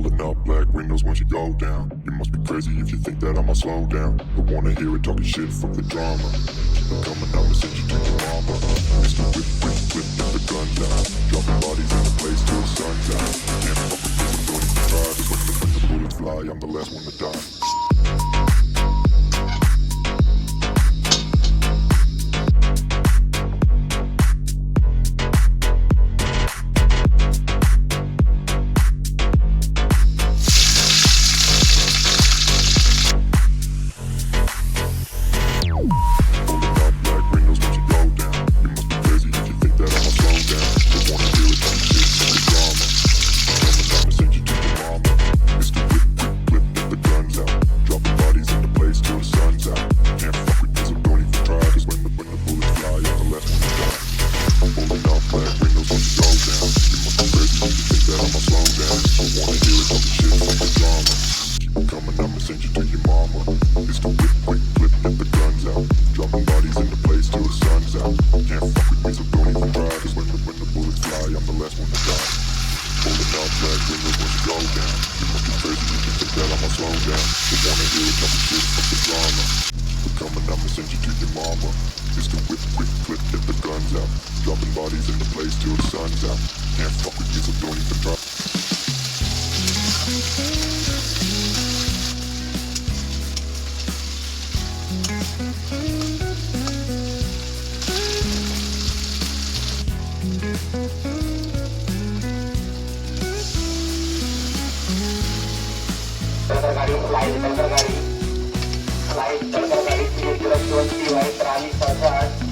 Pulling up black windows once you go down. You must be crazy if you think that I'ma slow down. But wanna hear it talking shit, fuck the drama. Keep it coming, I'ma send you to your mama. Mr. Whip, whip, whip, get the guns out. Dropping bodies in the place till the sun's out. Can't fuck with this, I'm going to try. Just when the bullets fly, I'm the last one to die. Selain terkait garis 721 jiwa terakhir saat